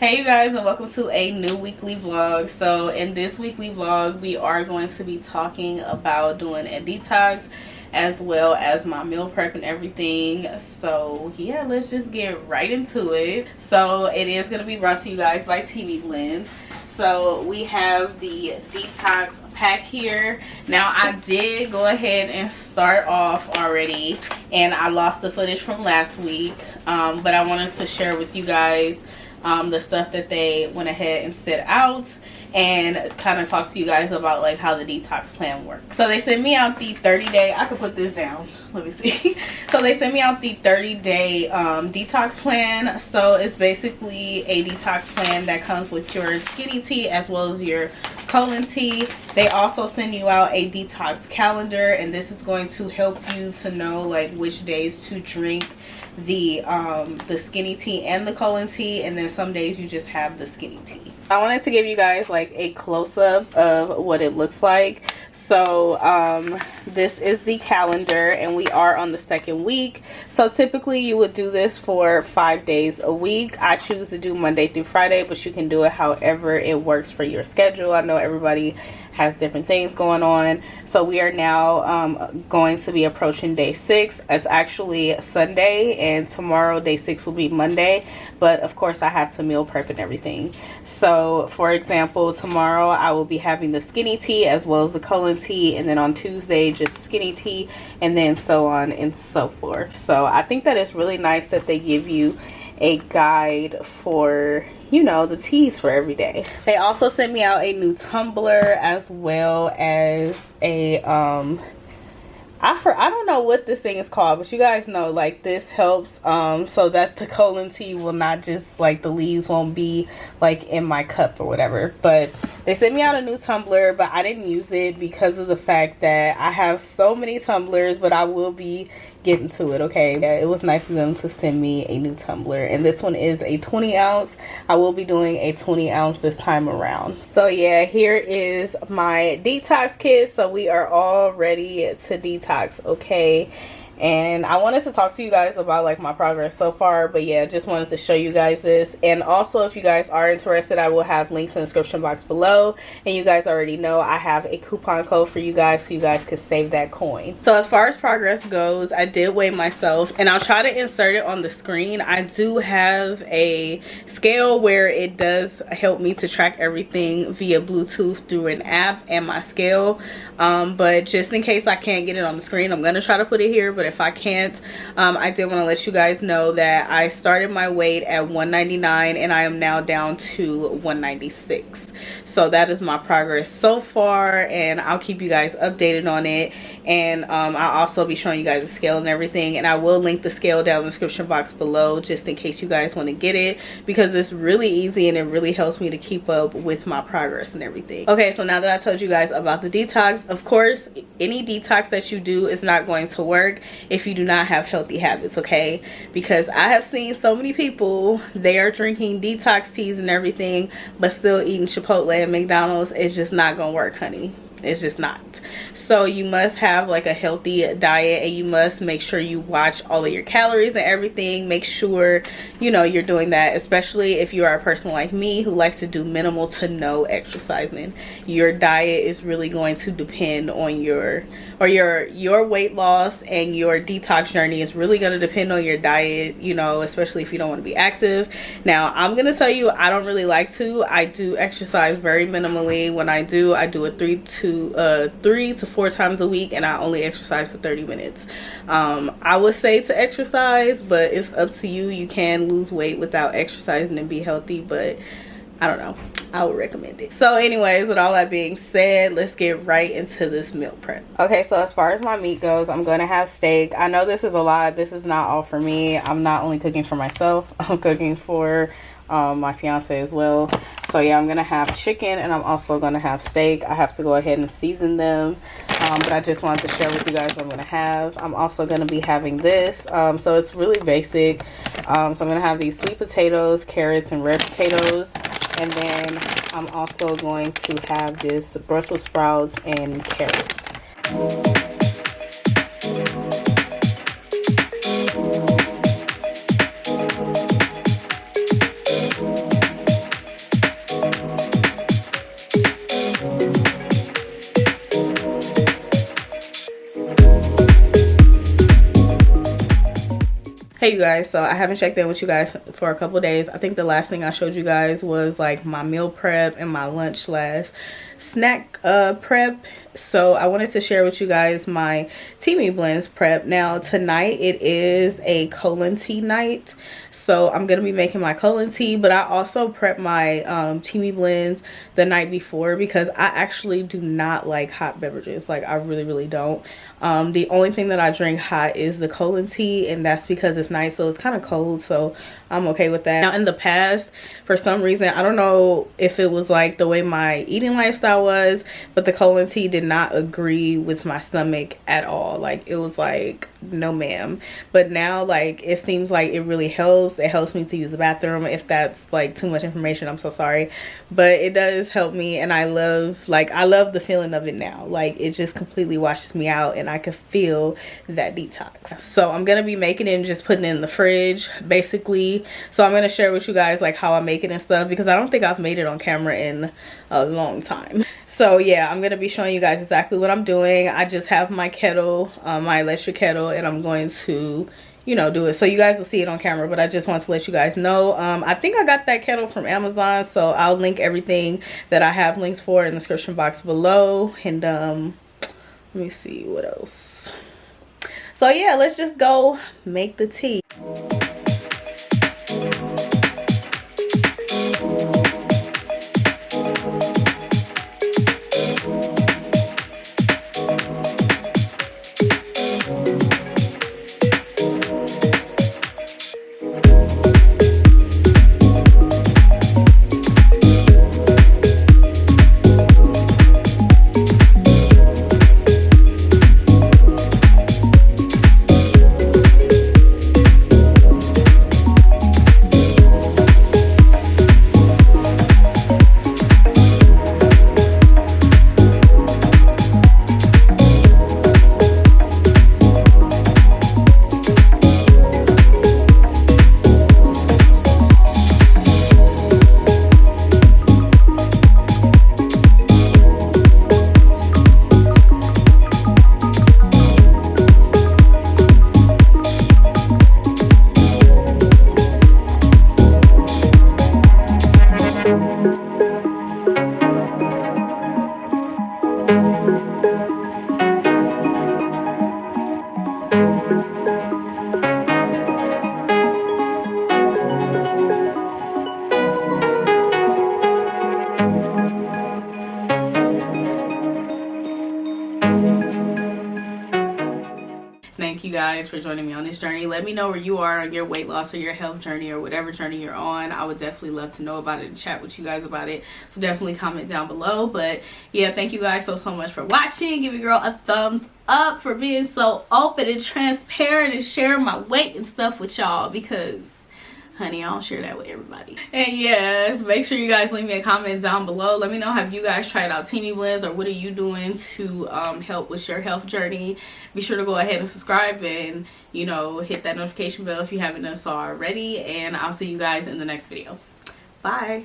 Hey you guys, and welcome to a new weekly vlog. So in this weekly vlog we are going to be talking about doing a detox as well as my meal prep and everything. So yeah, let's just get right into it. So it is going to be brought to you guys by Teamlove. So we have the detox pack here. Now I did go ahead and start off already, and I lost the footage from last week, but I wanted to share with you guys the stuff that they went ahead and set out, and kind of talk to you guys about like how the detox plan works. So they sent me out the 30-day, I could put this down, let me see. So they sent me out the 30-day detox plan. So it's basically a detox plan that comes with your skinny tea as well as your colon tea. They also send you out a detox calendar, and this is going to help you to know like which days to drink the skinny tea and the colon tea, and then some days you just have the skinny tea. I wanted to give you guys like a close-up of what it looks like. So this is the calendar, and we are on the second week. So typically you would do this for 5 days a week. I choose to do Monday through Friday, but you can do it however it works for your schedule. I know everybody has different things going on. So we are now going to be approaching day 6. It's actually Sunday, and tomorrow day 6 will be Monday, but of course I have to meal prep and everything. So for example, tomorrow I will be having the skinny tea as well as the colon tea, and then on Tuesday just skinny tea, and then so on and so forth. So I think that it's really nice that they give you a guide for, you know, the teas for every day. They also sent me out a new tumbler as well as a I don't know what this thing is called, but you guys know like this helps so that the colon tea will not just like, the leaves won't be like in my cup or whatever. But they sent me out a new tumbler, but I didn't use it because of the fact that I have so many tumblers, but I will be getting to it. Okay, yeah, it was nice of them to send me a new tumbler, and this one is a 20 ounce. I will be doing a 20 ounce this time around. So yeah, here is my detox kit. So we are all ready to detox, okay? And I wanted to talk to you guys about like my progress so far, but yeah, just wanted to show you guys this. And also, if you guys are interested, I will have links in the description box below, and you guys already know I have a coupon code for you guys, so you guys could save that coin. So as far as progress goes, I did weigh myself, and I'll try to insert it on the screen. I do have a scale where it does help me to track everything via Bluetooth through an app and my scale, but just in case I can't get it on the screen, I'm gonna try to put it here. But if I can't, I did want to let you guys know that I started my weight at 199 and I am now down to 196. So that is my progress so far, and I'll keep you guys updated on it. And I'll also be showing you guys the scale and everything, and I will link the scale down in the description box below just in case you guys want to get it, because it's really easy and it really helps me to keep up with my progress and everything. Okay, so now that I told you guys about the detox, of course any detox that you do is not going to work if you do not have healthy habits, okay? Because I have seen so many people, they are drinking detox teas and everything but still eating Chipotle and McDonald's. It's just not gonna work, honey. It's just not. So you must have like a healthy diet, and you must make sure you watch all of your calories and everything. Make sure, you know, you're doing that, especially if you are a person like me who likes to do minimal to no exercising. Your diet is really going to depend on your weight loss, and your detox journey is really going to depend on your diet, you know, especially if you don't want to be active. Now I'm gonna tell you, I don't really like to. I do exercise very minimally. When I do it 3 to 4 times a week, and I only exercise for 30 minutes. I would say to exercise, but it's up to you. You can lose weight without exercising and be healthy, but I don't know, I would recommend it. So anyways, with all that being said, let's get right into this meal prep. Okay, so as far as my meat goes, I'm gonna have steak. I know this is a lot. This is not all for me. I'm not only cooking for myself, I'm cooking for my fiance as well. So yeah, I'm gonna have chicken, and I'm also gonna have steak. I have to go ahead and season them, but I just wanted to share with you guys what I'm gonna have. I'm also gonna be having this, so it's really basic. So I'm gonna have these sweet potatoes, carrots, and red potatoes, and then I'm also going to have this Brussels sprouts and carrots. Hey you guys, so I haven't checked in with you guys for a couple days. I think the last thing I showed you guys was like my meal prep and my lunch slash snack prep. So I wanted to share with you guys my Teami blends prep. Now tonight it is a colon tea night, so I'm gonna be making my colon tea, but I also prep my Teami blends the night before because I actually do not like hot beverages. Like I really don't. The only thing that I drink hot is the colon tea, and that's because it's nice, so it's kind of cold, so I'm okay with that. Now in the past, for some reason, I don't know if it was like the way my eating lifestyle was, but the colon tea did not agree with my stomach at all. Like it was like, no ma'am. But now like it seems like it really helps. It helps me to use the bathroom. If that's like too much information, I'm so sorry, but it does help me, and I love the feeling of it now. Like it just completely washes me out, and I can feel that detox. So I'm gonna be making it and just putting it in the fridge basically. So I'm gonna share with you guys like how I make it and stuff, because I don't think I've made it on camera in a long time. So yeah, I'm gonna be showing you guys exactly what I'm doing. I just have my kettle, my electric kettle, and I'm going to, you know, do it so you guys will see it on camera. But I just want to let you guys know, I think I got that kettle from Amazon, so I'll link everything that I have links for in the description box below. And let me see what else. So yeah, let's just go make the tea. Thank you guys for joining me on this journey. Let me know where you are on your weight loss or your health journey or whatever journey you're on. I would definitely love to know about it and chat with you guys about it. So definitely comment down below. But yeah, thank you guys so much for watching. Give your girl a thumbs up for being so open and transparent and sharing my weight and stuff with y'all, because honey, I don't share that with everybody. And yeah, make sure you guys leave me a comment down below. Let me know, have you guys tried out Teami blends, or what are you doing to help with your health journey? Be sure to go ahead and subscribe, and you know, hit that notification bell if you haven't done so already. And I'll see you guys in the next video. Bye.